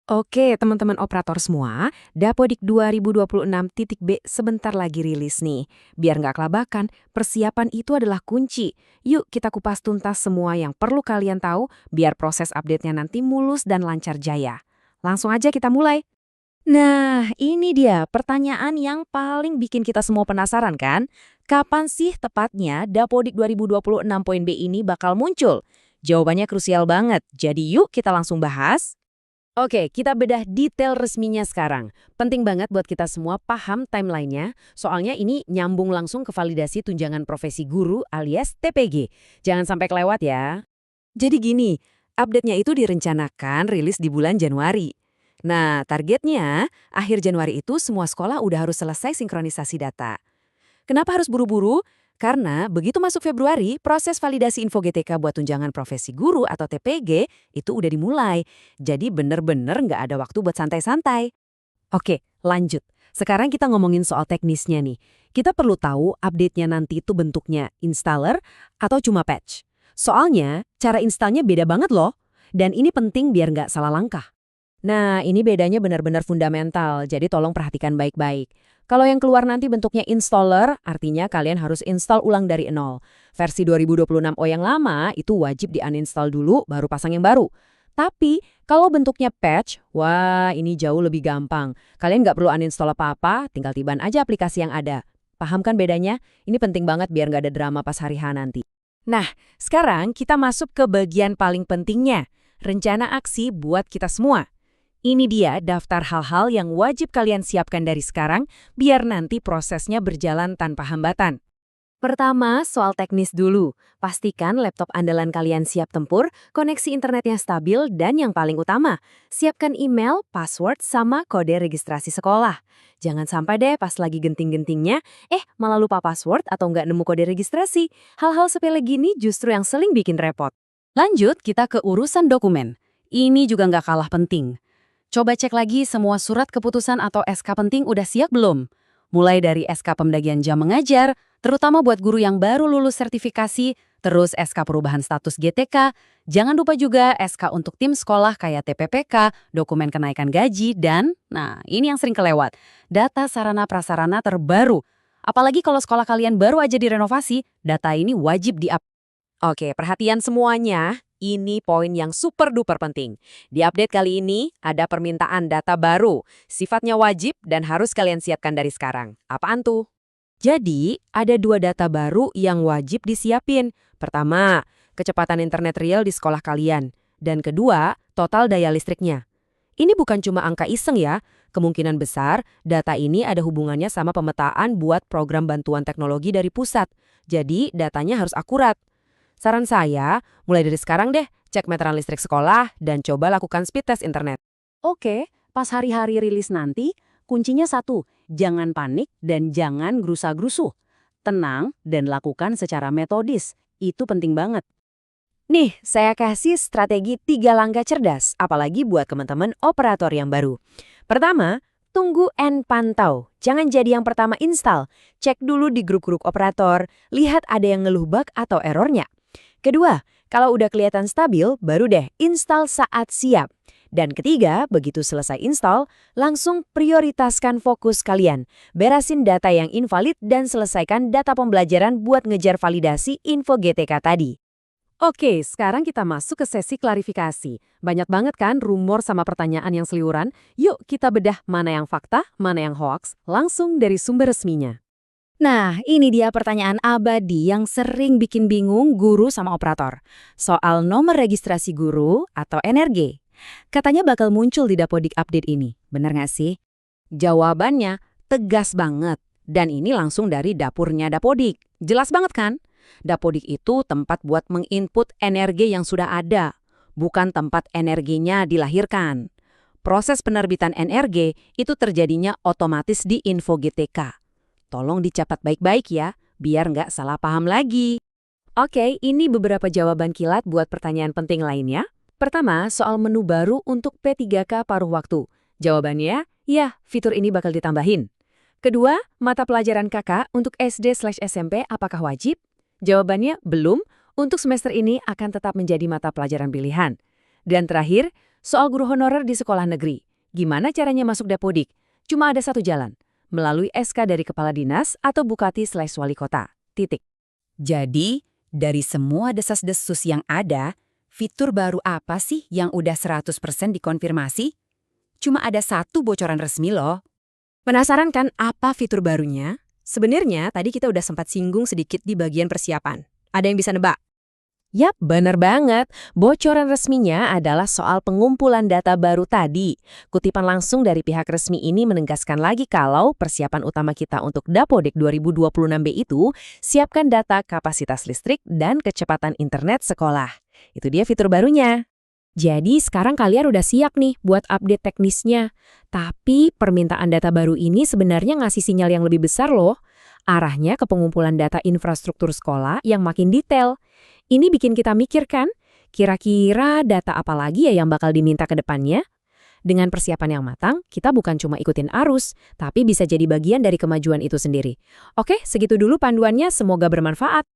Oke, teman-teman operator semua, Dapodik 2026.B sebentar lagi rilis nih. Biar nggak kelabakan, persiapan itu adalah kunci. Yuk kita kupas tuntas semua yang perlu kalian tahu, biar proses update-nya nanti mulus dan lancar jaya. Langsung aja kita mulai. Nah, ini dia pertanyaan yang paling bikin kita semua penasaran kan? Kapan sih tepatnya Dapodik 2026.B ini bakal muncul? Jawabannya krusial banget, jadi yuk kita langsung bahas. Oke, kita bedah detail resminya sekarang. Penting banget buat kita semua paham timeline-nya, soalnya ini nyambung langsung ke validasi tunjangan profesi guru alias TPG. Jangan sampai kelewat ya. Jadi gini, update-nya itu direncanakan rilis di bulan Januari. Nah, targetnya akhir Januari itu semua sekolah udah harus selesai sinkronisasi data. Kenapa harus buru-buru? Karena begitu masuk Februari, proses validasi info GTK buat tunjangan profesi guru atau TPG itu udah dimulai. Jadi bener-bener nggak ada waktu buat santai-santai. Oke, lanjut. Sekarang kita ngomongin soal teknisnya nih. Kita perlu tahu update-nya nanti itu bentuknya installer atau cuma patch. Soalnya, cara installnya beda banget loh. Dan ini penting biar nggak salah langkah. Nah, ini bedanya benar-benar fundamental, jadi tolong perhatikan baik-baik. Kalau yang keluar nanti bentuknya installer, artinya kalian harus install ulang dari nol. Versi 2026O yang lama itu wajib di-uninstall dulu, baru pasang yang baru. Tapi, kalau bentuknya patch, wah ini jauh lebih gampang. Kalian nggak perlu uninstall apa-apa, tinggal tiban aja aplikasi yang ada. Paham kan bedanya? Ini penting banget biar nggak ada drama pas hari H nanti. Nah, sekarang kita masuk ke bagian paling pentingnya, rencana aksi buat kita semua. Ini dia daftar hal-hal yang wajib kalian siapkan dari sekarang, biar nanti prosesnya berjalan tanpa hambatan. Pertama, soal teknis dulu. Pastikan laptop andalan kalian siap tempur, koneksi internetnya stabil, dan yang paling utama, siapkan email, password, sama kode registrasi sekolah. Jangan sampai deh pas lagi genting-gentingnya, malah lupa password atau nggak nemu kode registrasi. Hal-hal sepele gini justru yang sering bikin repot. Lanjut, kita ke urusan dokumen. Ini juga nggak kalah penting. Coba cek lagi semua surat keputusan atau SK penting udah siap belum? Mulai dari SK pembagian jam mengajar, terutama buat guru yang baru lulus sertifikasi, terus SK perubahan status GTK, jangan lupa juga SK untuk tim sekolah kayak TPPK, dokumen kenaikan gaji, dan, nah ini yang sering kelewat, data sarana-prasarana terbaru. Apalagi kalau sekolah kalian baru aja direnovasi, data ini wajib di-up. Oke, perhatian semuanya. Ini poin yang super duper penting. Di update kali ini ada permintaan data baru, sifatnya wajib dan harus kalian siapkan dari sekarang. Apaan tuh? Jadi, ada dua data baru yang wajib disiapin. Pertama, kecepatan internet real di sekolah kalian. Dan kedua, total daya listriknya. Ini bukan cuma angka iseng ya. Kemungkinan besar, data ini ada hubungannya sama pemetaan buat program bantuan teknologi dari pusat. Jadi, datanya harus akurat. Saran saya, mulai dari sekarang deh, cek meteran listrik sekolah dan coba lakukan speed test internet. Oke, pas hari-hari rilis nanti, kuncinya satu, jangan panik dan jangan gerusa-gerusu. Tenang dan lakukan secara metodis, itu penting banget. Nih, saya kasih strategi 3 langkah cerdas, apalagi buat teman-teman operator yang baru. Pertama, tunggu and pantau. Jangan jadi yang pertama install. Cek dulu di grup-grup operator, lihat ada yang ngeluh bug atau errornya. Kedua, kalau udah kelihatan stabil, baru deh install saat siap. Dan ketiga, begitu selesai install, langsung prioritaskan fokus kalian. Beresin data yang invalid dan selesaikan data pembelajaran buat ngejar validasi info GTK tadi. Oke, sekarang kita masuk ke sesi klarifikasi. Banyak banget kan rumor sama pertanyaan yang seliuran? Yuk kita bedah mana yang fakta, mana yang hoax, langsung dari sumber resminya. Nah, ini dia pertanyaan abadi yang sering bikin bingung guru sama operator. Soal nomor registrasi guru atau NRG. Katanya bakal muncul di Dapodik update ini. Bener nggak sih? Jawabannya tegas banget. Dan ini langsung dari dapurnya Dapodik. Jelas banget kan? Dapodik itu tempat buat menginput NRG yang sudah ada. Bukan tempat energinya dilahirkan. Proses penerbitan NRG itu terjadinya otomatis di info GTK. Tolong dicatat baik-baik ya, biar nggak salah paham lagi. Oke, ini beberapa jawaban kilat buat pertanyaan penting lainnya. Pertama, soal menu baru untuk P3K paruh waktu. Jawabannya, ya, fitur ini bakal ditambahin. Kedua, mata pelajaran kakak untuk SD/SMP apakah wajib? Jawabannya, belum. Untuk semester ini akan tetap menjadi mata pelajaran pilihan. Dan terakhir, Soal guru honorer di sekolah negeri, gimana caranya masuk Dapodik? Cuma ada satu jalan, melalui SK dari Kepala Dinas atau Bupati/Wali Kota. Titik. Jadi, dari semua desas-desus yang ada, fitur baru apa sih yang udah 100% dikonfirmasi? Cuma ada satu bocoran resmi loh. Penasaran kan apa fitur barunya? Sebenarnya tadi kita udah sempat singgung sedikit di bagian persiapan. Ada yang bisa nebak? Yap, bener banget. Bocoran resminya adalah soal pengumpulan data baru tadi. Kutipan langsung dari pihak resmi ini menegaskan lagi kalau persiapan utama kita untuk Dapodik 2026B itu siapkan data kapasitas listrik dan kecepatan internet sekolah. Itu dia fitur barunya. Jadi sekarang kalian udah siap nih buat update teknisnya. Tapi permintaan data baru ini sebenarnya ngasih sinyal yang lebih besar loh. Arahnya ke pengumpulan data infrastruktur sekolah yang makin detail. Ini bikin kita mikir kan, kira-kira data apa lagi ya yang bakal diminta ke depannya? Dengan persiapan yang matang, kita bukan cuma ikutin arus, tapi bisa jadi bagian dari kemajuan itu sendiri. Oke, segitu dulu panduannya, semoga bermanfaat.